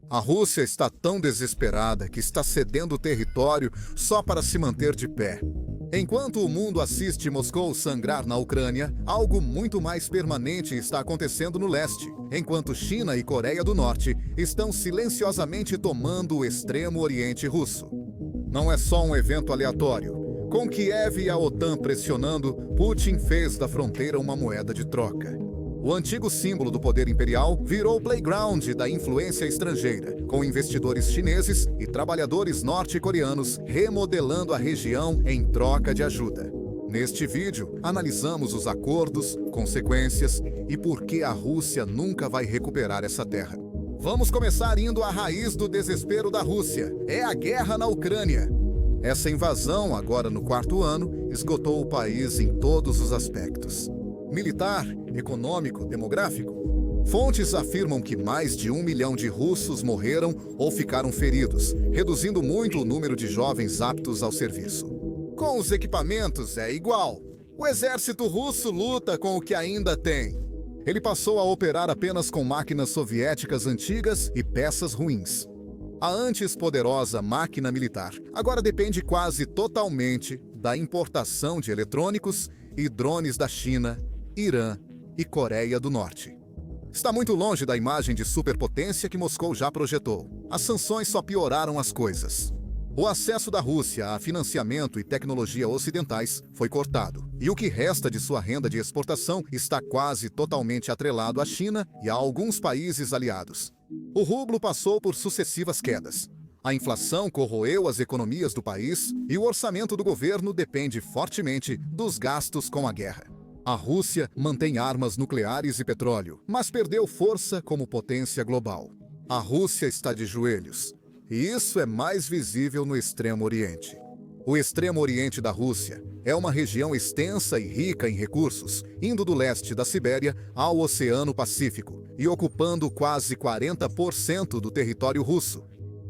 A Rússia está tão desesperada que está cedendo território só para se manter de pé. Enquanto o mundo assiste Moscou sangrar na Ucrânia, algo muito mais permanente está acontecendo no leste, enquanto China e Coreia do Norte estão silenciosamente tomando o extremo oriente russo. Não é só um evento aleatório. Com Kiev e a OTAN pressionando, Putin fez da fronteira uma moeda de troca. O antigo símbolo do poder imperial virou playground da influência estrangeira, com investidores chineses e trabalhadores norte-coreanos remodelando a região em troca de ajuda. Neste vídeo, analisamos os acordos, consequências e por que a Rússia nunca vai recuperar essa terra. Vamos começar indo à raiz do desespero da Rússia. É a guerra na Ucrânia. Essa invasão, agora no 4º ano, esgotou o país em todos os aspectos. Militar, econômico, demográfico. Fontes afirmam que mais de 1 milhão de russos morreram ou ficaram feridos, reduzindo muito o número de jovens aptos ao serviço. Com os equipamentos é igual. O exército russo luta com o que ainda tem. Ele passou a operar apenas com máquinas soviéticas antigas e peças ruins. A antes poderosa máquina militar agora depende quase totalmente da importação de eletrônicos e drones da China, Irã e Coreia do Norte. Está muito longe da imagem de superpotência que Moscou já projetou. As sanções só pioraram as coisas. O acesso da Rússia a financiamento e tecnologia ocidentais foi cortado, e o que resta de sua renda de exportação está quase totalmente atrelado à China e a alguns países aliados. O rublo passou por sucessivas quedas. A inflação corroeu as economias do país e o orçamento do governo depende fortemente dos gastos com a guerra. A Rússia mantém armas nucleares e petróleo, mas perdeu força como potência global. A Rússia está de joelhos, e isso é mais visível no Extremo Oriente. O Extremo Oriente da Rússia é uma região extensa e rica em recursos, indo do leste da Sibéria ao Oceano Pacífico e ocupando quase 40% do território russo.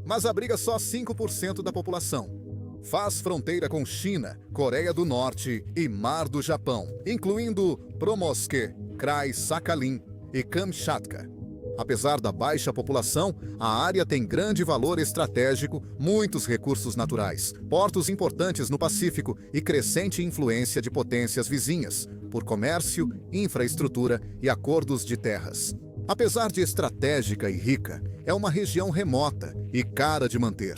Mas abriga só 5% da população. Faz fronteira com China, Coreia do Norte e Mar do Japão, incluindo Promosk, Krai Sakhalin e Kamchatka. Apesar da baixa população, a área tem grande valor estratégico, muitos recursos naturais, portos importantes no Pacífico e crescente influência de potências vizinhas, por comércio, infraestrutura e acordos de terras. Apesar de estratégica e rica, é uma região remota e cara de manter.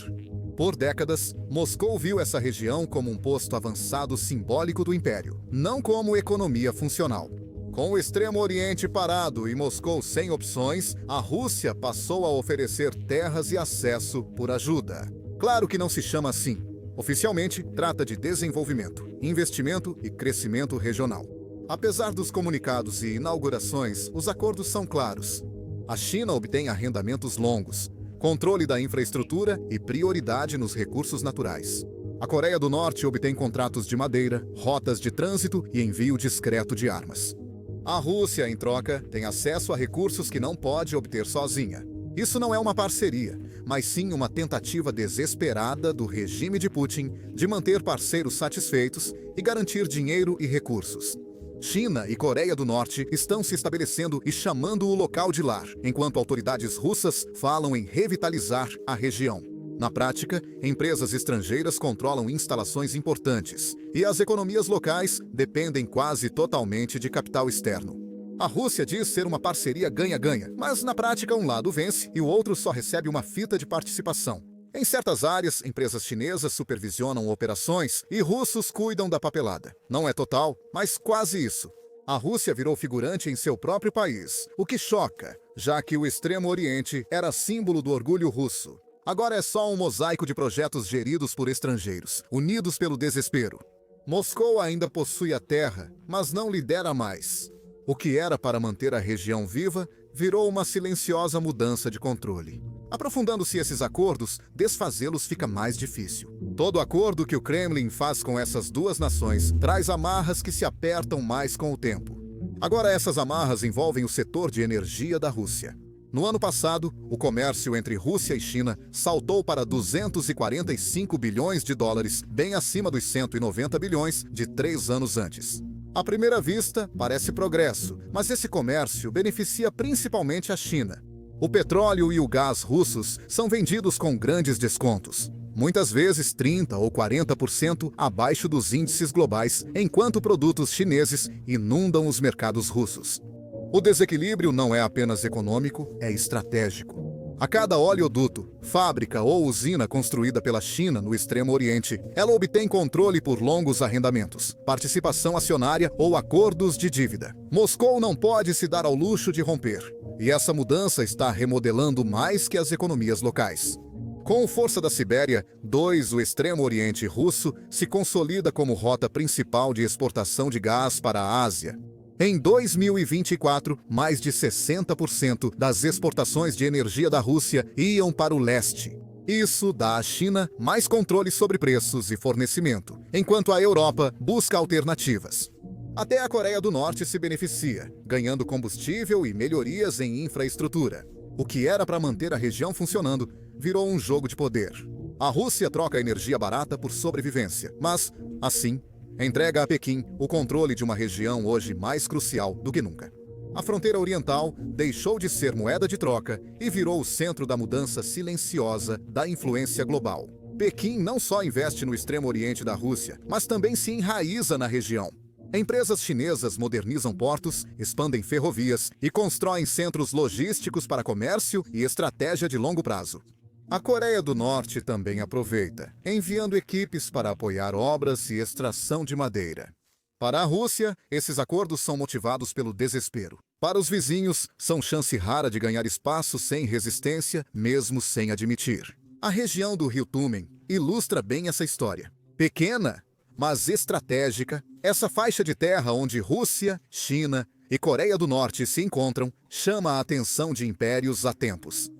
Por décadas, Moscou viu essa região como um posto avançado simbólico do império, não como economia funcional. Com o Extremo Oriente parado e Moscou sem opções, a Rússia passou a oferecer terras e acesso por ajuda. Claro que não se chama assim. Oficialmente, trata de desenvolvimento, investimento e crescimento regional. Apesar dos comunicados e inaugurações, os acordos são claros. A China obtém arrendamentos longos, controle da infraestrutura e prioridade nos recursos naturais. A Coreia do Norte obtém contratos de madeira, rotas de trânsito e envio discreto de armas. A Rússia, em troca, tem acesso a recursos que não pode obter sozinha. Isso não é uma parceria, mas sim uma tentativa desesperada do regime de Putin de manter parceiros satisfeitos e garantir dinheiro e recursos. China e Coreia do Norte estão se estabelecendo e chamando o local de lar, enquanto autoridades russas falam em revitalizar a região. Na prática, empresas estrangeiras controlam instalações importantes, e as economias locais dependem quase totalmente de capital externo. A Rússia diz ser uma parceria ganha-ganha, mas na prática um lado vence e o outro só recebe uma fita de participação. Em certas áreas, empresas chinesas supervisionam operações e russos cuidam da papelada. Não é total, mas quase isso. A Rússia virou figurante em seu próprio país, o que choca, já que o Extremo Oriente era símbolo do orgulho russo. Agora é só um mosaico de projetos geridos por estrangeiros, unidos pelo desespero. Moscou ainda possui a terra, mas não lidera mais. O que era para manter a região viva virou uma silenciosa mudança de controle. Aprofundando-se esses acordos, desfazê-los fica mais difícil. Todo acordo que o Kremlin faz com essas duas nações traz amarras que se apertam mais com o tempo. Agora essas amarras envolvem o setor de energia da Rússia. No ano passado, o comércio entre Rússia e China saltou para 245 bilhões de dólares, bem acima dos 190 bilhões de 3 anos antes. À primeira vista, parece progresso, mas esse comércio beneficia principalmente a China. O petróleo e o gás russos são vendidos com grandes descontos, muitas vezes 30% ou 40% abaixo dos índices globais, enquanto produtos chineses inundam os mercados russos. O desequilíbrio não é apenas econômico, é estratégico. A cada oleoduto, fábrica ou usina construída pela China no Extremo Oriente, ela obtém controle por longos arrendamentos, participação acionária ou acordos de dívida. Moscou não pode se dar ao luxo de romper, e essa mudança está remodelando mais que as economias locais. Com força da Sibéria, o Extremo Oriente russo se consolida como rota principal de exportação de gás para a Ásia. Em 2024, mais de 60% das exportações de energia da Rússia iam para o leste. Isso dá à China mais controle sobre preços e fornecimento, enquanto a Europa busca alternativas. Até a Coreia do Norte se beneficia, ganhando combustível e melhorias em infraestrutura. O que era para manter a região funcionando virou um jogo de poder. A Rússia troca energia barata por sobrevivência, mas, assim, entrega a Pequim o controle de uma região hoje mais crucial do que nunca. A fronteira oriental deixou de ser moeda de troca e virou o centro da mudança silenciosa da influência global. Pequim não só investe no extremo oriente da Rússia, mas também se enraiza na região. Empresas chinesas modernizam portos, expandem ferrovias e constroem centros logísticos para comércio e estratégia de longo prazo. A Coreia do Norte também aproveita, enviando equipes para apoiar obras e extração de madeira. Para a Rússia, esses acordos são motivados pelo desespero. Para os vizinhos, são chance rara de ganhar espaço sem resistência, mesmo sem admitir. A região do Rio Tumen ilustra bem essa história. Pequena, mas estratégica, essa faixa de terra onde Rússia, China e Coreia do Norte se encontram chama a atenção de impérios há tempos.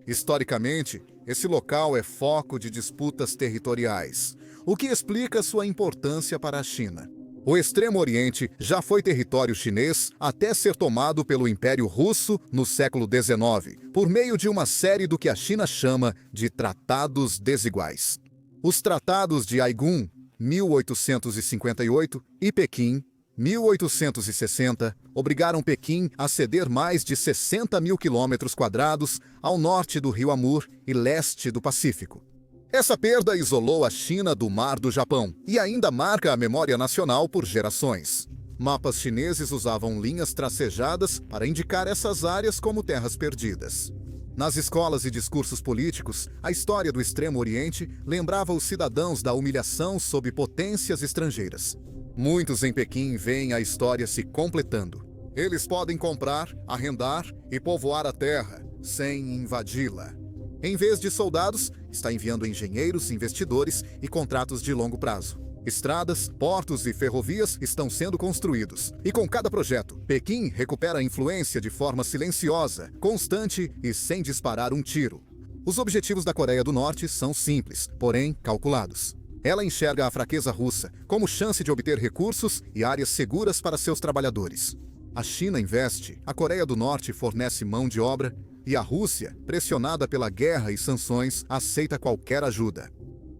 Historicamente, esse local é foco de disputas territoriais, o que explica sua importância para a China. O Extremo Oriente já foi território chinês até ser tomado pelo Império Russo no século XIX, por meio de uma série do que a China chama de tratados desiguais. Os tratados de Aigun, 1858, e Pequim, 1860, obrigaram Pequim a ceder mais de 60 mil quilômetros quadrados ao norte do rio Amur e leste do Pacífico. Essa perda isolou a China do Mar do Japão e ainda marca a memória nacional por gerações. Mapas chineses usavam linhas tracejadas para indicar essas áreas como terras perdidas. Nas escolas e discursos políticos, a história do Extremo Oriente lembrava os cidadãos da humilhação sob potências estrangeiras. Muitos em Pequim veem a história se completando. Eles podem comprar, arrendar e povoar a terra, sem invadi-la. Em vez de soldados, está enviando engenheiros, investidores e contratos de longo prazo. Estradas, portos e ferrovias estão sendo construídos. E com cada projeto, Pequim recupera a influência de forma silenciosa, constante e sem disparar um tiro. Os objetivos da Coreia do Norte são simples, porém calculados. Ela enxerga a fraqueza russa como chance de obter recursos e áreas seguras para seus trabalhadores. A China investe, a Coreia do Norte fornece mão de obra e a Rússia, pressionada pela guerra e sanções, aceita qualquer ajuda.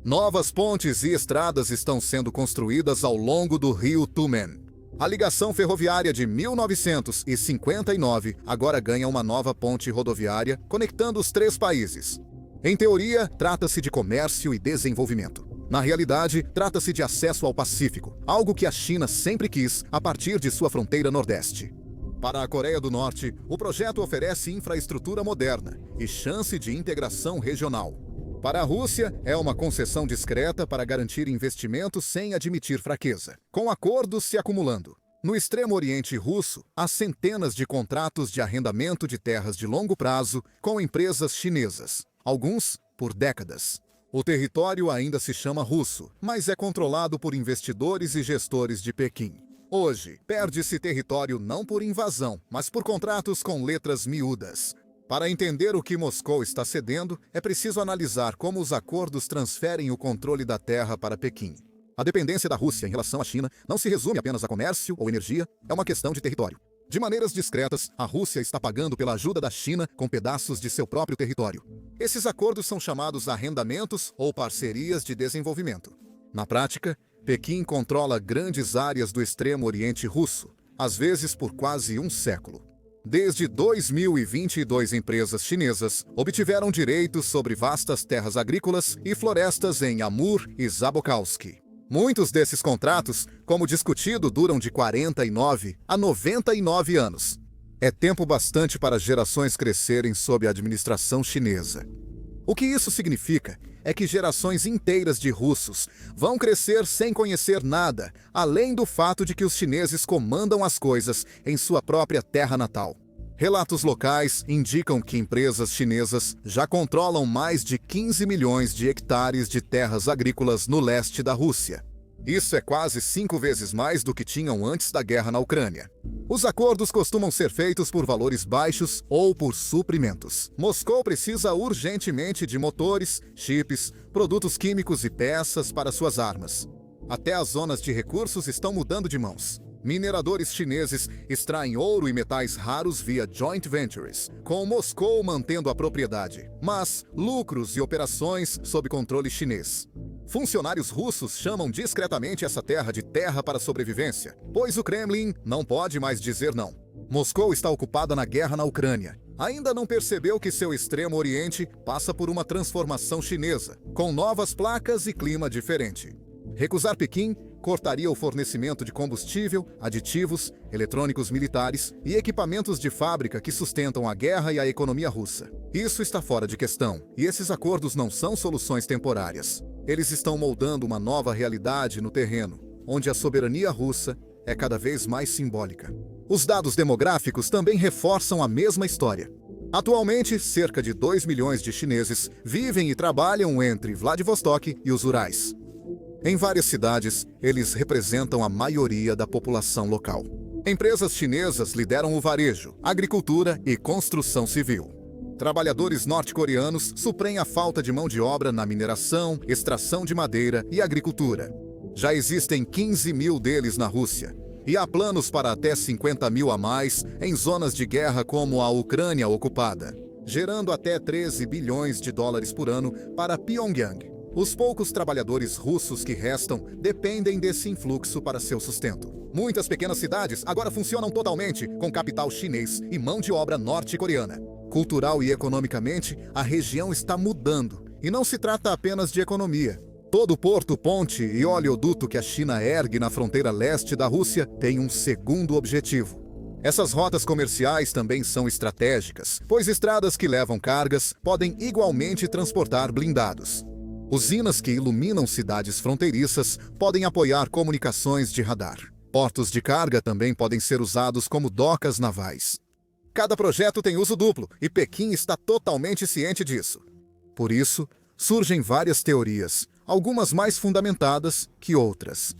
Novas pontes e estradas estão sendo construídas ao longo do rio Tumen. A ligação ferroviária de 1959 agora ganha uma nova ponte rodoviária conectando os três países. Em teoria, trata-se de comércio e desenvolvimento. Na realidade, trata-se de acesso ao Pacífico, algo que a China sempre quis a partir de sua fronteira nordeste. Para a Coreia do Norte, o projeto oferece infraestrutura moderna e chance de integração regional. Para a Rússia, é uma concessão discreta para garantir investimentos sem admitir fraqueza, com acordos se acumulando. No Extremo Oriente russo, há centenas de contratos de arrendamento de terras de longo prazo com empresas chinesas, alguns por décadas. O território ainda se chama russo, mas é controlado por investidores e gestores de Pequim. Hoje, perde-se território não por invasão, mas por contratos com letras miúdas. Para entender o que Moscou está cedendo, é preciso analisar como os acordos transferem o controle da terra para Pequim. A dependência da Rússia em relação à China não se resume apenas a comércio ou energia, é uma questão de território. De maneiras discretas, a Rússia está pagando pela ajuda da China com pedaços de seu próprio território. Esses acordos são chamados arrendamentos ou parcerias de desenvolvimento. Na prática, Pequim controla grandes áreas do Extremo Oriente russo, às vezes por quase um século. Desde 2022, empresas chinesas obtiveram direitos sobre vastas terras agrícolas e florestas em Amur e Zamość. Muitos desses contratos, como discutido, duram de 49 a 99 anos. É tempo bastante para gerações crescerem sob a administração chinesa. O que isso significa é que gerações inteiras de russos vão crescer sem conhecer nada, além do fato de que os chineses comandam as coisas em sua própria terra natal. Relatos locais indicam que empresas chinesas já controlam mais de 15 milhões de hectares de terras agrícolas no leste da Rússia. Isso é quase 5 vezes mais do que tinham antes da guerra na Ucrânia. Os acordos costumam ser feitos por valores baixos ou por suprimentos. Moscou precisa urgentemente de motores, chips, produtos químicos e peças para suas armas. Até as zonas de recursos estão mudando de mãos. Mineradores chineses extraem ouro e metais raros via joint ventures, com Moscou mantendo a propriedade, mas lucros e operações sob controle chinês. Funcionários russos chamam discretamente essa terra de terra para sobrevivência, pois o Kremlin não pode mais dizer não. Moscou está ocupada na guerra na Ucrânia. Ainda não percebeu que seu extremo oriente passa por uma transformação chinesa, com novas placas e clima diferente. Recusar Pequim cortaria o fornecimento de combustível, aditivos, eletrônicos militares e equipamentos de fábrica que sustentam a guerra e a economia russa. Isso está fora de questão, e esses acordos não são soluções temporárias. Eles estão moldando uma nova realidade no terreno, onde a soberania russa é cada vez mais simbólica. Os dados demográficos também reforçam a mesma história. Atualmente, cerca de 2 milhões de chineses vivem e trabalham entre Vladivostok e os Urais. Em várias cidades, eles representam a maioria da população local. Empresas chinesas lideram o varejo, agricultura e construção civil. Trabalhadores norte-coreanos suprem a falta de mão de obra na mineração, extração de madeira e agricultura. Já existem 15 mil deles na Rússia, e há planos para até 50 mil a mais em zonas de guerra como a Ucrânia ocupada, gerando até 13 bilhões de dólares por ano para Pyongyang. Os poucos trabalhadores russos que restam dependem desse influxo para seu sustento. Muitas pequenas cidades agora funcionam totalmente com capital chinês e mão de obra norte-coreana. Cultural e economicamente, a região está mudando. E não se trata apenas de economia. Todo porto, ponte e oleoduto que a China ergue na fronteira leste da Rússia tem um segundo objetivo. Essas rotas comerciais também são estratégicas, pois estradas que levam cargas podem igualmente transportar blindados. Usinas que iluminam cidades fronteiriças podem apoiar comunicações de radar. Portos de carga também podem ser usados como docas navais. Cada projeto tem uso duplo e Pequim está totalmente ciente disso. Por isso, surgem várias teorias, algumas mais fundamentadas que outras.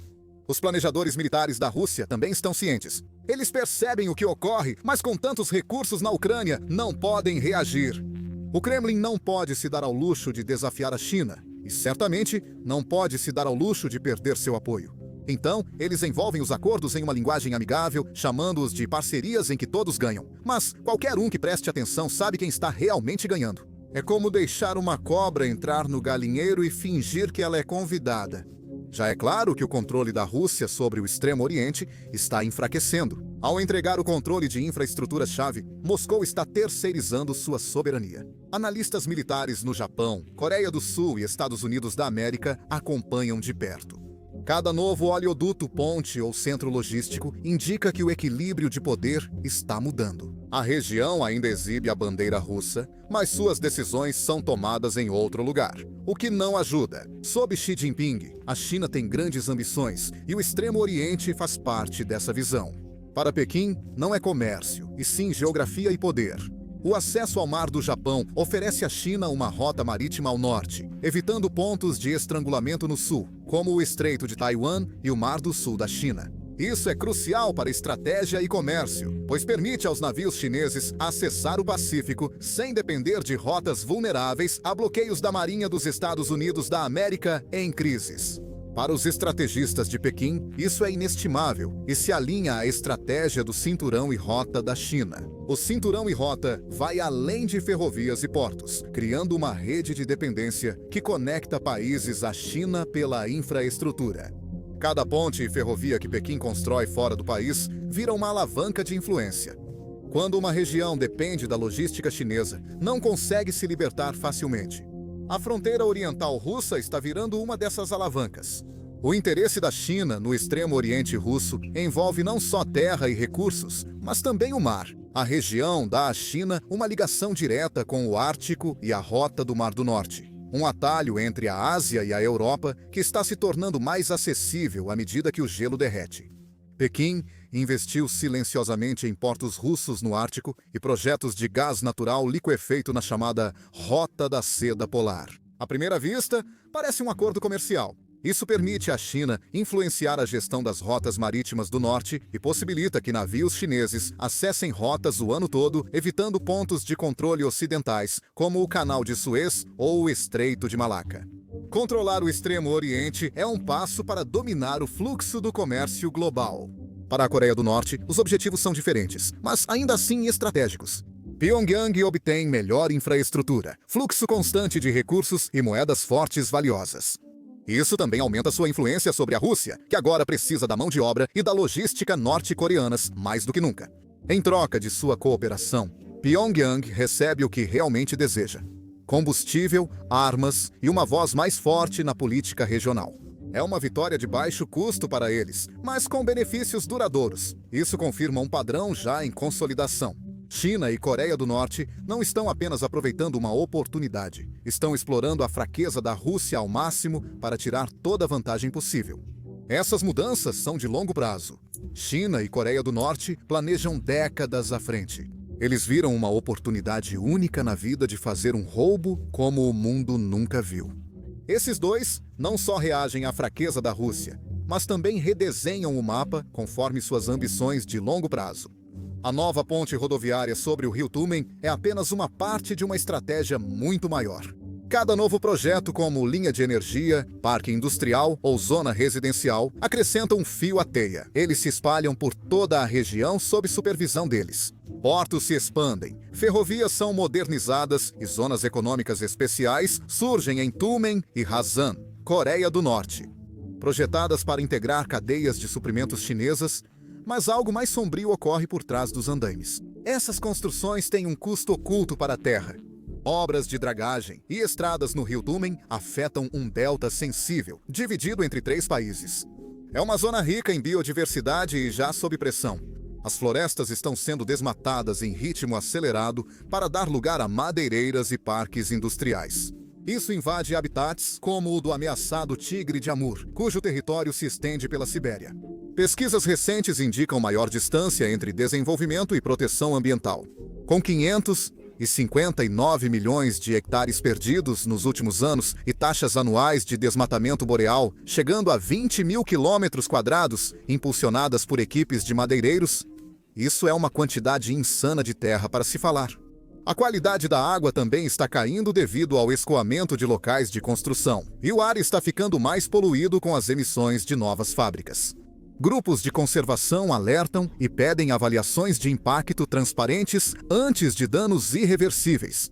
Os planejadores militares da Rússia também estão cientes. Eles percebem o que ocorre, mas com tantos recursos na Ucrânia, não podem reagir. O Kremlin não pode se dar ao luxo de desafiar a China. E certamente não pode se dar ao luxo de perder seu apoio. Então, eles envolvem os acordos em uma linguagem amigável, chamando-os de parcerias em que todos ganham. Mas qualquer um que preste atenção sabe quem está realmente ganhando. É como deixar uma cobra entrar no galinheiro e fingir que ela é convidada. Já é claro que o controle da Rússia sobre o Extremo Oriente está enfraquecendo. Ao entregar o controle de infraestruturas-chave, Moscou está terceirizando sua soberania. Analistas militares no Japão, Coreia do Sul e Estados Unidos da América acompanham de perto. Cada novo oleoduto, ponte ou centro logístico indica que o equilíbrio de poder está mudando. A região ainda exibe a bandeira russa, mas suas decisões são tomadas em outro lugar, o que não ajuda. Sob Xi Jinping, a China tem grandes ambições e o Extremo Oriente faz parte dessa visão. Para Pequim, não é comércio, e sim geografia e poder. O acesso ao Mar do Japão oferece à China uma rota marítima ao norte, evitando pontos de estrangulamento no sul, como o Estreito de Taiwan e o Mar do Sul da China. Isso é crucial para estratégia e comércio, pois permite aos navios chineses acessar o Pacífico sem depender de rotas vulneráveis a bloqueios da Marinha dos Estados Unidos da América em crises. Para os estrategistas de Pequim, isso é inestimável e se alinha à estratégia do Cinturão e Rota da China. O Cinturão e Rota vai além de ferrovias e portos, criando uma rede de dependência que conecta países à China pela infraestrutura. Cada ponte e ferrovia que Pequim constrói fora do país vira uma alavanca de influência. Quando uma região depende da logística chinesa, não consegue se libertar facilmente. A fronteira oriental russa está virando uma dessas alavancas. O interesse da China no extremo oriente russo envolve não só terra e recursos, mas também o mar. A região dá à China uma ligação direta com o Ártico e a rota do Mar do Norte. Um atalho entre a Ásia e a Europa que está se tornando mais acessível à medida que o gelo derrete. Pequim investiu silenciosamente em portos russos no Ártico e projetos de gás natural liquefeito na chamada Rota da Seda Polar. À primeira vista, parece um acordo comercial. Isso permite à China influenciar a gestão das rotas marítimas do norte e possibilita que navios chineses acessem rotas o ano todo, evitando pontos de controle ocidentais, como o Canal de Suez ou o Estreito de Malaca. Controlar o Extremo Oriente é um passo para dominar o fluxo do comércio global. Para a Coreia do Norte, os objetivos são diferentes, mas ainda assim estratégicos. Pyongyang obtém melhor infraestrutura, fluxo constante de recursos e moedas fortes valiosas. Isso também aumenta sua influência sobre a Rússia, que agora precisa da mão de obra e da logística norte-coreanas mais do que nunca. Em troca de sua cooperação, Pyongyang recebe o que realmente deseja: combustível, armas e uma voz mais forte na política regional. É uma vitória de baixo custo para eles, mas com benefícios duradouros. Isso confirma um padrão já em consolidação. China e Coreia do Norte não estão apenas aproveitando uma oportunidade, estão explorando a fraqueza da Rússia ao máximo para tirar toda a vantagem possível. Essas mudanças são de longo prazo. China e Coreia do Norte planejam décadas à frente. Eles viram uma oportunidade única na vida de fazer um roubo como o mundo nunca viu. Esses dois não só reagem à fraqueza da Rússia, mas também redesenham o mapa conforme suas ambições de longo prazo. A nova ponte rodoviária sobre o rio Tumen é apenas uma parte de uma estratégia muito maior. Cada novo projeto, como linha de energia, parque industrial ou zona residencial, acrescenta um fio à teia. Eles se espalham por toda a região sob supervisão deles. Portos se expandem, ferrovias são modernizadas e zonas econômicas especiais surgem em Tumen e Hasan, Coreia do Norte. Projetadas para integrar cadeias de suprimentos chinesas, mas algo mais sombrio ocorre por trás dos andaimes. Essas construções têm um custo oculto para a terra. Obras de dragagem e estradas no rio Tumen afetam um delta sensível, dividido entre 3 países. É uma zona rica em biodiversidade e já sob pressão. As florestas estão sendo desmatadas em ritmo acelerado para dar lugar a madeireiras e parques industriais. Isso invade habitats como o do ameaçado tigre de Amur, cujo território se estende pela Sibéria. Pesquisas recentes indicam maior distância entre desenvolvimento e proteção ambiental. Com 559 milhões de hectares perdidos nos últimos anos e taxas anuais de desmatamento boreal chegando a 20 mil quilômetros quadrados, impulsionadas por equipes de madeireiros, isso é uma quantidade insana de terra para se falar. A qualidade da água também está caindo devido ao escoamento de locais de construção, e o ar está ficando mais poluído com as emissões de novas fábricas. Grupos de conservação alertam e pedem avaliações de impacto transparentes antes de danos irreversíveis.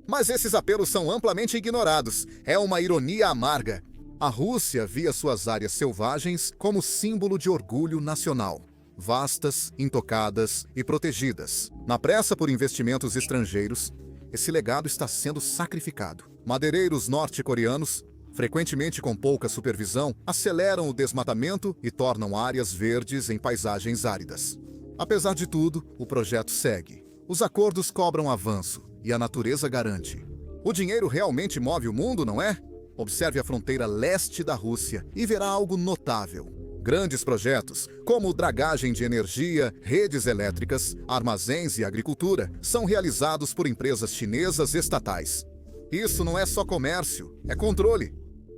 Mas esses apelos são amplamente ignorados. É uma ironia amarga. A Rússia via suas áreas selvagens como símbolo de orgulho nacional. Vastas, intocadas e protegidas. Na pressa por investimentos estrangeiros, esse legado está sendo sacrificado. Madeireiros norte-coreanos, frequentemente com pouca supervisão, aceleram o desmatamento e tornam áreas verdes em paisagens áridas. Apesar de tudo, o projeto segue. Os acordos cobram avanço e a natureza garante. O dinheiro realmente move o mundo, não é? Observe a fronteira leste da Rússia e verá algo notável. Grandes projetos, como dragagem de energia, redes elétricas, armazéns e agricultura, são realizados por empresas chinesas estatais. Isso não é só comércio, é controle.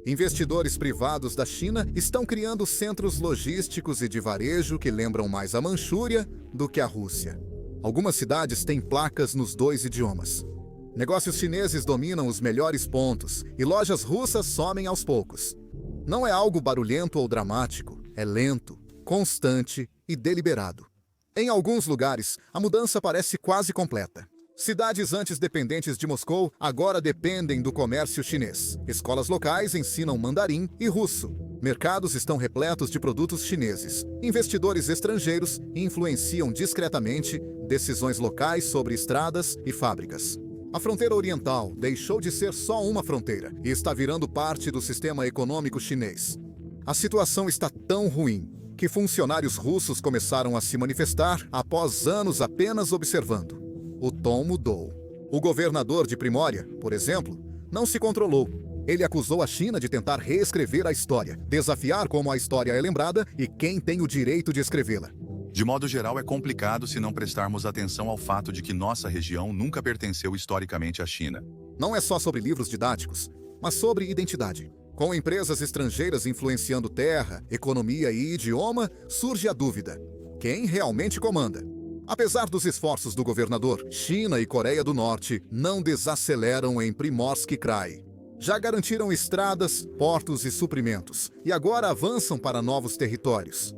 Investidores privados da China estão criando centros logísticos e de varejo que lembram mais a Manchúria do que a Rússia. Algumas cidades têm placas nos 2 idiomas. Negócios chineses dominam os melhores pontos e lojas russas somem aos poucos. Não é algo barulhento ou dramático, é lento, constante e deliberado. Em alguns lugares, a mudança parece quase completa. Cidades antes dependentes de Moscou agora dependem do comércio chinês. Escolas locais ensinam mandarim e russo. Mercados estão repletos de produtos chineses. Investidores estrangeiros influenciam discretamente decisões locais sobre estradas e fábricas. A fronteira oriental deixou de ser só uma fronteira e está virando parte do sistema econômico chinês. A situação está tão ruim que funcionários russos começaram a se manifestar após anos apenas observando. O tom mudou. O governador de Primória, por exemplo, não se controlou. Ele acusou a China de tentar reescrever a história, desafiar como a história é lembrada e quem tem o direito de escrevê-la. De modo geral, é complicado se não prestarmos atenção ao fato de que nossa região nunca pertenceu historicamente à China. Não é só sobre livros didáticos, mas sobre identidade. Com empresas estrangeiras influenciando terra, economia e idioma, surge a dúvida: quem realmente comanda? Apesar dos esforços do governador, China e Coreia do Norte não desaceleram em Primorsk Krai. Já garantiram estradas, portos e suprimentos, e agora avançam para novos territórios.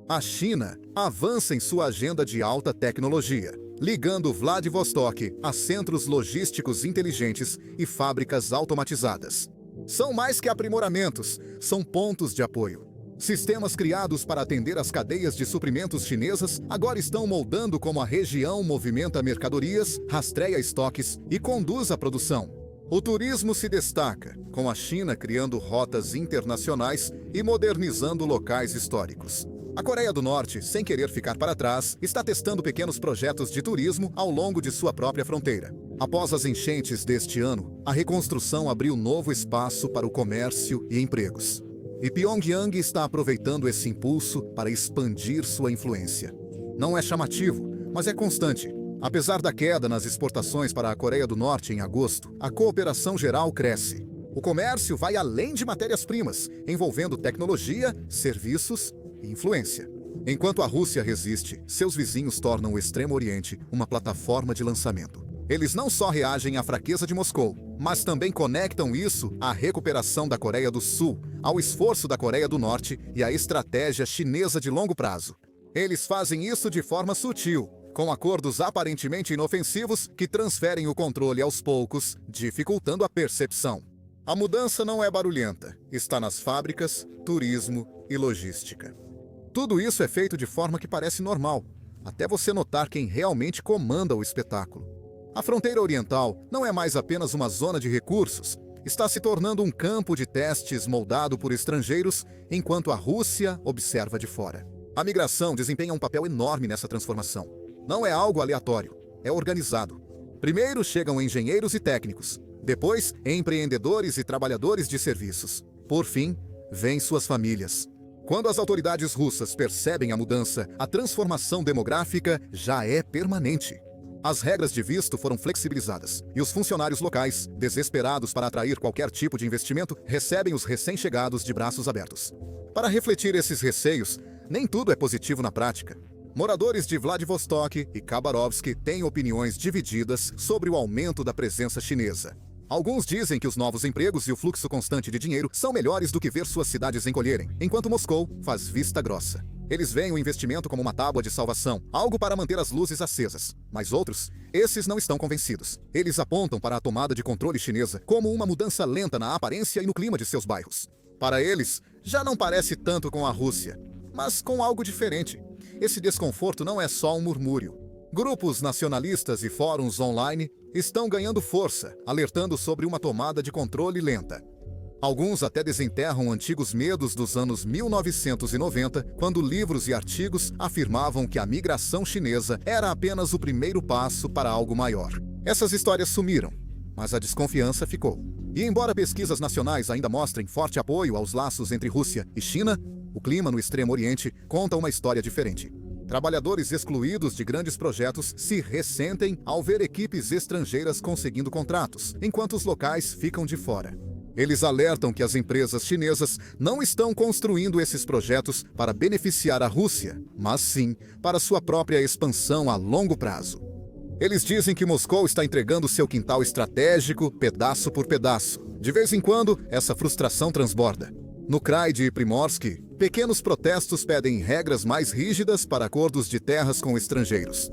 A China avança em sua agenda de alta tecnologia, ligando Vladivostok a centros logísticos inteligentes e fábricas automatizadas. São mais que aprimoramentos, são pontos de apoio. Sistemas criados para atender as cadeias de suprimentos chinesas agora estão moldando como a região movimenta mercadorias, rastreia estoques e conduz a produção. O turismo se destaca, com a China criando rotas internacionais e modernizando locais históricos. A Coreia do Norte, sem querer ficar para trás, está testando pequenos projetos de turismo ao longo de sua própria fronteira. Após as enchentes deste ano, a reconstrução abriu novo espaço para o comércio e empregos. E Pyongyang está aproveitando esse impulso para expandir sua influência. Não é chamativo, mas é constante. Apesar da queda nas exportações para a Coreia do Norte em agosto, a cooperação geral cresce. O comércio vai além de matérias-primas, envolvendo tecnologia, serviços e influência. Enquanto a Rússia resiste, seus vizinhos tornam o Extremo Oriente uma plataforma de lançamento. Eles não só reagem à fraqueza de Moscou, mas também conectam isso à recuperação da Coreia do Sul, ao esforço da Coreia do Norte e à estratégia chinesa de longo prazo. Eles fazem isso de forma sutil, com acordos aparentemente inofensivos que transferem o controle aos poucos, dificultando a percepção. A mudança não é barulhenta, está nas fábricas, turismo e logística. Tudo isso é feito de forma que parece normal, até você notar quem realmente comanda o espetáculo. A fronteira oriental não é mais apenas uma zona de recursos, está se tornando um campo de testes moldado por estrangeiros, enquanto a Rússia observa de fora. A migração desempenha um papel enorme nessa transformação. Não é algo aleatório, é organizado. Primeiro chegam engenheiros e técnicos, depois empreendedores e trabalhadores de serviços. Por fim, vêm suas famílias. Quando as autoridades russas percebem a mudança, a transformação demográfica já é permanente. As regras de visto foram flexibilizadas e os funcionários locais, desesperados para atrair qualquer tipo de investimento, recebem os recém-chegados de braços abertos. Para refletir esses receios, nem tudo é positivo na prática. Moradores de Vladivostok e Khabarovsk têm opiniões divididas sobre o aumento da presença chinesa. Alguns dizem que os novos empregos e o fluxo constante de dinheiro são melhores do que ver suas cidades encolherem, enquanto Moscou faz vista grossa. Eles veem o investimento como uma tábua de salvação, algo para manter as luzes acesas. Mas outros, esses não estão convencidos. Eles apontam para a tomada de controle chinesa como uma mudança lenta na aparência e no clima de seus bairros. Para eles, já não parece tanto com a Rússia, mas com algo diferente. Esse desconforto não é só um murmúrio. Grupos nacionalistas e fóruns online estão ganhando força, alertando sobre uma tomada de controle lenta. Alguns até desenterram antigos medos dos anos 1990, quando livros e artigos afirmavam que a migração chinesa era apenas o primeiro passo para algo maior. Essas histórias sumiram, mas a desconfiança ficou. E embora pesquisas nacionais ainda mostrem forte apoio aos laços entre Rússia e China, o clima no Extremo Oriente conta uma história diferente. Trabalhadores excluídos de grandes projetos se ressentem ao ver equipes estrangeiras conseguindo contratos, enquanto os locais ficam de fora. Eles alertam que as empresas chinesas não estão construindo esses projetos para beneficiar a Rússia, mas sim para sua própria expansão a longo prazo. Eles dizem que Moscou está entregando seu quintal estratégico pedaço por pedaço. De vez em quando, essa frustração transborda. No Krai de Primorsk, pequenos protestos pedem regras mais rígidas para acordos de terras com estrangeiros.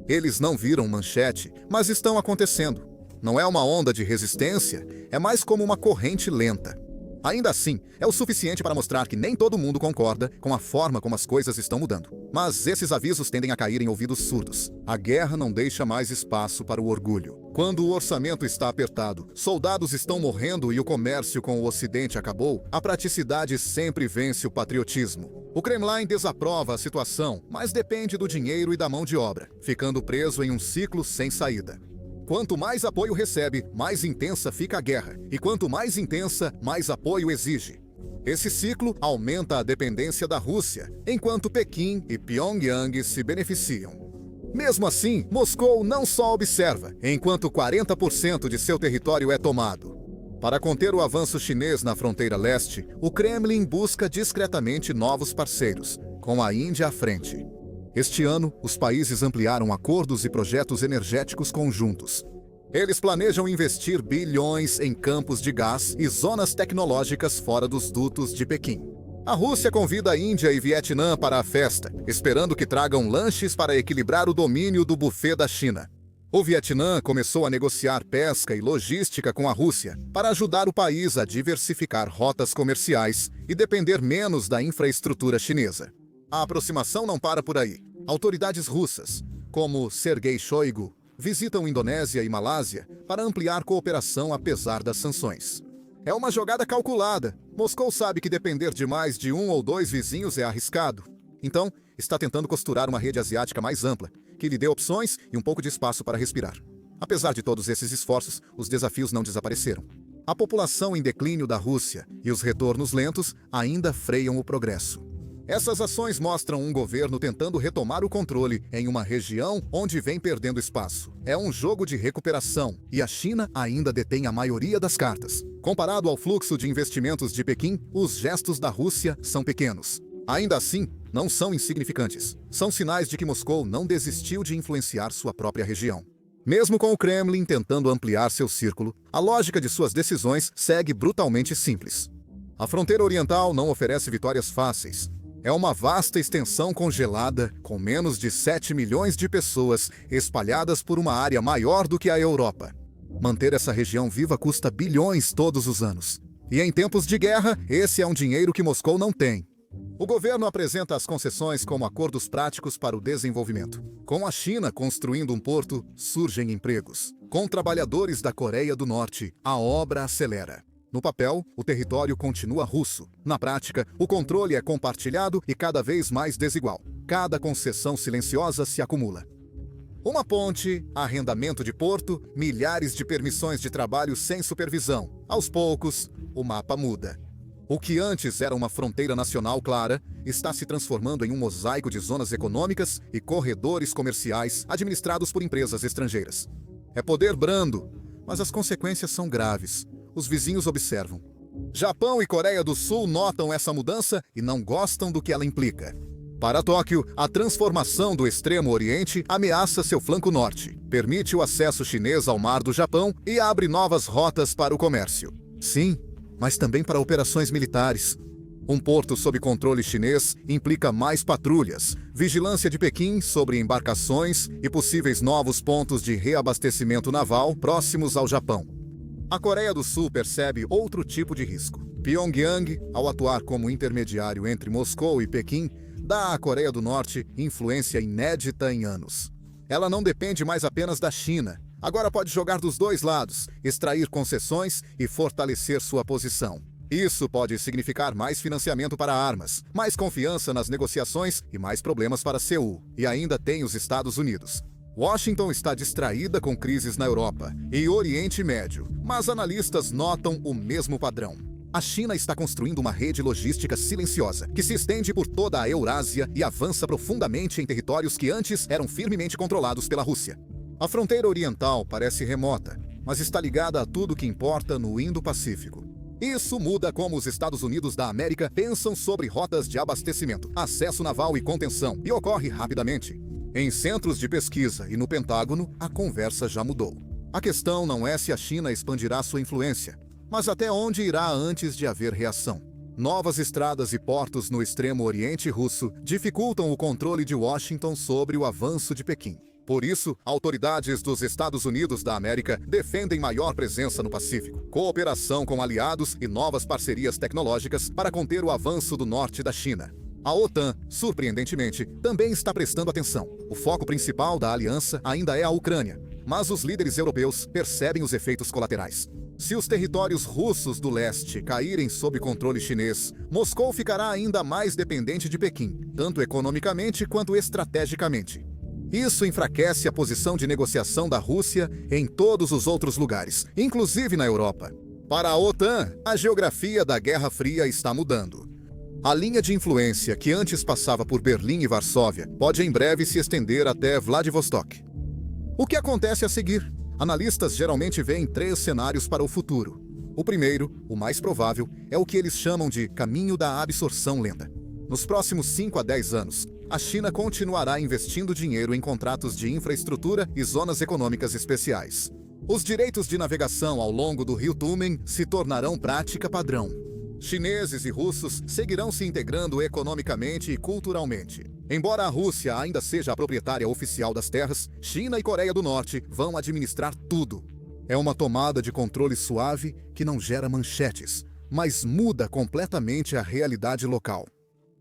Eles não viram manchete, mas estão acontecendo. Não é uma onda de resistência, é mais como uma corrente lenta. Ainda assim, é o suficiente para mostrar que nem todo mundo concorda com a forma como as coisas estão mudando. Mas esses avisos tendem a cair em ouvidos surdos. A guerra não deixa mais espaço para o orgulho. Quando o orçamento está apertado, soldados estão morrendo e o comércio com o Ocidente acabou, a praticidade sempre vence o patriotismo. O Kremlin desaprova a situação, mas depende do dinheiro e da mão de obra, ficando preso em um ciclo sem saída. Quanto mais apoio recebe, mais intensa fica a guerra. E quanto mais intensa, mais apoio exige. Esse ciclo aumenta a dependência da Rússia, enquanto Pequim e Pyongyang se beneficiam. Mesmo assim, Moscou não só observa, enquanto 40% de seu território é tomado. Para conter o avanço chinês na fronteira leste, o Kremlin busca discretamente novos parceiros, com a Índia à frente. Este ano, os países ampliaram acordos e projetos energéticos conjuntos. Eles planejam investir bilhões em campos de gás e zonas tecnológicas fora dos dutos de Pequim. A Rússia convida a Índia e Vietnã para a festa, esperando que tragam lanches para equilibrar o domínio do buffet da China. O Vietnã começou a negociar pesca e logística com a Rússia para ajudar o país a diversificar rotas comerciais e depender menos da infraestrutura chinesa. A aproximação não para por aí. Autoridades russas, como Sergei Shoigu, visitam Indonésia e Malásia para ampliar cooperação apesar das sanções. É uma jogada calculada. Moscou sabe que depender de mais de um ou dois vizinhos é arriscado. Então, está tentando costurar uma rede asiática mais ampla, que lhe dê opções e um pouco de espaço para respirar. Apesar de todos esses esforços, os desafios não desapareceram. A população em declínio da Rússia e os retornos lentos ainda freiam o progresso. Essas ações mostram um governo tentando retomar o controle em uma região onde vem perdendo espaço. É um jogo de recuperação e a China ainda detém a maioria das cartas. Comparado ao fluxo de investimentos de Pequim, os gestos da Rússia são pequenos. Ainda assim, não são insignificantes. São sinais de que Moscou não desistiu de influenciar sua própria região. Mesmo com o Kremlin tentando ampliar seu círculo, a lógica de suas decisões segue brutalmente simples. A fronteira oriental não oferece vitórias fáceis. É uma vasta extensão congelada, com menos de 7 milhões de pessoas espalhadas por uma área maior do que a Europa. Manter essa região viva custa bilhões todos os anos. E em tempos de guerra, esse é um dinheiro que Moscou não tem. O governo apresenta as concessões como acordos práticos para o desenvolvimento. Com a China construindo um porto, surgem empregos. Com trabalhadores da Coreia do Norte, a obra acelera. No papel, o território continua russo. Na prática, o controle é compartilhado e cada vez mais desigual. Cada concessão silenciosa se acumula. Uma ponte, arrendamento de porto, milhares de permissões de trabalho sem supervisão. Aos poucos, o mapa muda. O que antes era uma fronteira nacional clara, está se transformando em um mosaico de zonas econômicas e corredores comerciais administrados por empresas estrangeiras. É poder brando, mas as consequências são graves. Os vizinhos observam. Japão e Coreia do Sul notam essa mudança e não gostam do que ela implica. Para Tóquio, a transformação do Extremo Oriente ameaça seu flanco norte, permite o acesso chinês ao Mar do Japão e abre novas rotas para o comércio. Sim, mas também para operações militares. Um porto sob controle chinês implica mais patrulhas, vigilância de Pequim sobre embarcações e possíveis novos pontos de reabastecimento naval próximos ao Japão. A Coreia do Sul percebe outro tipo de risco. Pyongyang, ao atuar como intermediário entre Moscou e Pequim, dá à Coreia do Norte influência inédita em anos. Ela não depende mais apenas da China. Agora pode jogar dos dois lados, extrair concessões e fortalecer sua posição. Isso pode significar mais financiamento para armas, mais confiança nas negociações e mais problemas para Seul. E ainda tem os Estados Unidos. Washington está distraída com crises na Europa e Oriente Médio, mas analistas notam o mesmo padrão. A China está construindo uma rede logística silenciosa, que se estende por toda a Eurásia e avança profundamente em territórios que antes eram firmemente controlados pela Rússia. A fronteira oriental parece remota, mas está ligada a tudo que importa no Indo-Pacífico. Isso muda como os Estados Unidos da América pensam sobre rotas de abastecimento, acesso naval e contenção, e ocorre rapidamente. Em centros de pesquisa e no Pentágono, a conversa já mudou. A questão não é se a China expandirá sua influência, mas até onde irá antes de haver reação. Novas estradas e portos no extremo oriente russo dificultam o controle de Washington sobre o avanço de Pequim. Por isso, autoridades dos Estados Unidos da América defendem maior presença no Pacífico, cooperação com aliados e novas parcerias tecnológicas para conter o avanço do norte da China. A OTAN, surpreendentemente, também está prestando atenção. O foco principal da aliança ainda é a Ucrânia, mas os líderes europeus percebem os efeitos colaterais. Se os territórios russos do leste caírem sob controle chinês, Moscou ficará ainda mais dependente de Pequim, tanto economicamente quanto estrategicamente. Isso enfraquece a posição de negociação da Rússia em todos os outros lugares, inclusive na Europa. Para a OTAN, a geografia da Guerra Fria está mudando. A linha de influência que antes passava por Berlim e Varsóvia pode em breve se estender até Vladivostok. O que acontece a seguir? Analistas geralmente veem 3 cenários para o futuro. O primeiro, o mais provável, é o que eles chamam de caminho da absorção lenta. Nos próximos 5 a 10 anos, a China continuará investindo dinheiro em contratos de infraestrutura e zonas econômicas especiais. Os direitos de navegação ao longo do rio Tumen se tornarão prática padrão. Chineses e russos seguirão se integrando economicamente e culturalmente. Embora a Rússia ainda seja a proprietária oficial das terras, China e Coreia do Norte vão administrar tudo. É uma tomada de controle suave que não gera manchetes, mas muda completamente a realidade local.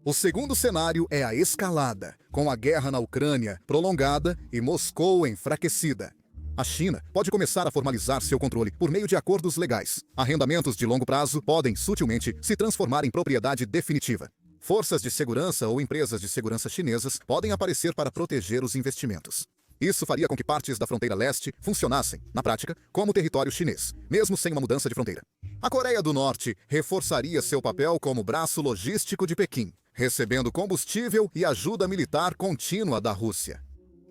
O segundo cenário é a escalada, com a guerra na Ucrânia prolongada e Moscou enfraquecida. A China pode começar a formalizar seu controle por meio de acordos legais. Arrendamentos de longo prazo podem, sutilmente, se transformar em propriedade definitiva. Forças de segurança ou empresas de segurança chinesas podem aparecer para proteger os investimentos. Isso faria com que partes da fronteira leste funcionassem, na prática, como território chinês, mesmo sem uma mudança de fronteira. A Coreia do Norte reforçaria seu papel como braço logístico de Pequim, recebendo combustível e ajuda militar contínua da Rússia.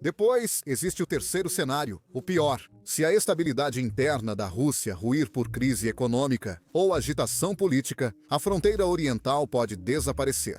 Depois, existe o terceiro cenário, o pior. Se a estabilidade interna da Rússia ruir por crise econômica ou agitação política, a fronteira oriental pode desaparecer.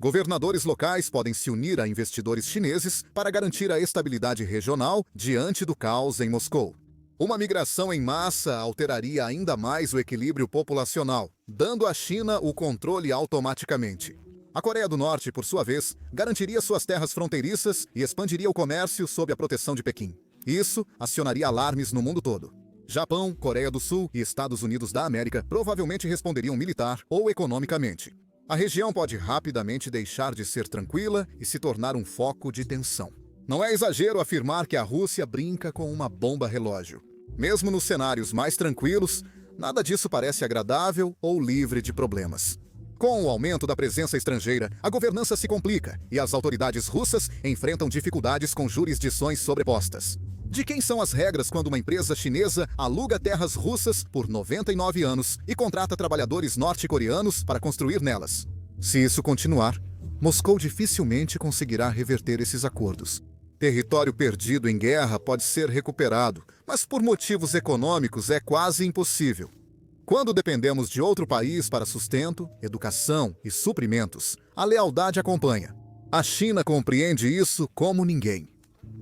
Governadores locais podem se unir a investidores chineses para garantir a estabilidade regional diante do caos em Moscou. Uma migração em massa alteraria ainda mais o equilíbrio populacional, dando à China o controle automaticamente. A Coreia do Norte, por sua vez, garantiria suas terras fronteiriças e expandiria o comércio sob a proteção de Pequim. Isso acionaria alarmes no mundo todo. Japão, Coreia do Sul e Estados Unidos da América provavelmente responderiam militar ou economicamente. A região pode rapidamente deixar de ser tranquila e se tornar um foco de tensão. Não é exagero afirmar que a Rússia brinca com uma bomba relógio. Mesmo nos cenários mais tranquilos, nada disso parece agradável ou livre de problemas. Com o aumento da presença estrangeira, a governança se complica e as autoridades russas enfrentam dificuldades com jurisdições sobrepostas. De quem são as regras quando uma empresa chinesa aluga terras russas por 99 anos e contrata trabalhadores norte-coreanos para construir nelas? Se isso continuar, Moscou dificilmente conseguirá reverter esses acordos. Território perdido em guerra pode ser recuperado, mas por motivos econômicos é quase impossível. Quando dependemos de outro país para sustento, educação e suprimentos, a lealdade acompanha. A China compreende isso como ninguém.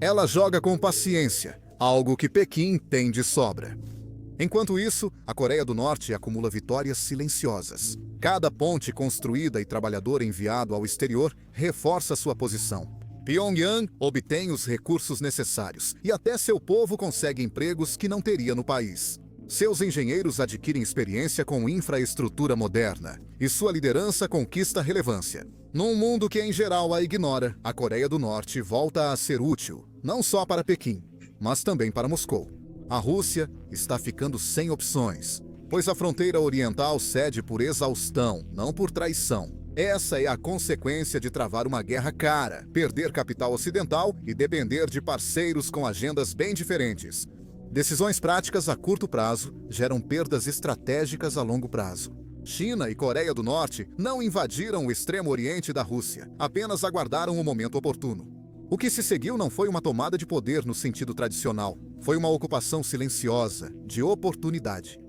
Ela joga com paciência, algo que Pequim tem de sobra. Enquanto isso, a Coreia do Norte acumula vitórias silenciosas. Cada ponte construída e trabalhador enviado ao exterior reforça sua posição. Pyongyang obtém os recursos necessários e até seu povo consegue empregos que não teria no país. Seus engenheiros adquirem experiência com infraestrutura moderna e sua liderança conquista relevância. Num mundo que em geral a ignora, a Coreia do Norte volta a ser útil, não só para Pequim, mas também para Moscou. A Rússia está ficando sem opções, pois a fronteira oriental cede por exaustão, não por traição. Essa é a consequência de travar uma guerra cara, perder capital ocidental e depender de parceiros com agendas bem diferentes. Decisões práticas a curto prazo geram perdas estratégicas a longo prazo. China e Coreia do Norte não invadiram o extremo oriente da Rússia, apenas aguardaram o momento oportuno. O que se seguiu não foi uma tomada de poder no sentido tradicional, foi uma ocupação silenciosa, de oportunidade.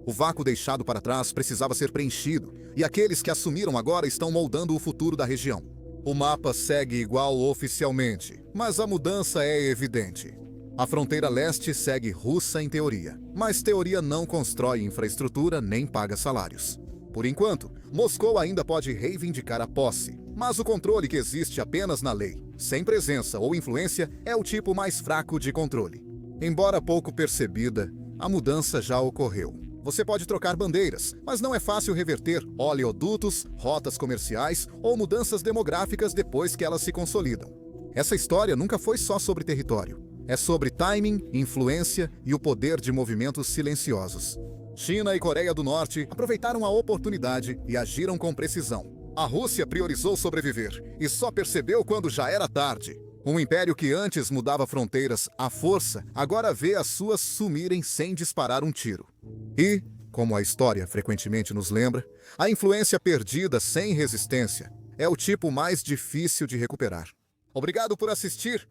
O vácuo deixado para trás precisava ser preenchido, e aqueles que assumiram agora estão moldando o futuro da região. O mapa segue igual oficialmente, mas a mudança é evidente. A fronteira leste segue russa em teoria, mas teoria não constrói infraestrutura nem paga salários. Por enquanto, Moscou ainda pode reivindicar a posse, mas o controle que existe apenas na lei. sem presença ou influência, é o tipo mais fraco de controle. Embora pouco percebida, a mudança já ocorreu. Você pode trocar bandeiras, mas não é fácil reverter oleodutos, rotas comerciais ou mudanças demográficas depois que elas se consolidam. Essa história nunca foi só sobre território. É sobre timing, influência e o poder de movimentos silenciosos. China e Coreia do Norte aproveitaram a oportunidade e agiram com precisão. A Rússia priorizou sobreviver e só percebeu quando já era tarde. Um império que antes mudava fronteiras à força, agora vê as suas sumirem sem disparar um tiro. E, como a história frequentemente nos lembra, a influência perdida sem resistência é o tipo mais difícil de recuperar. Obrigado por assistir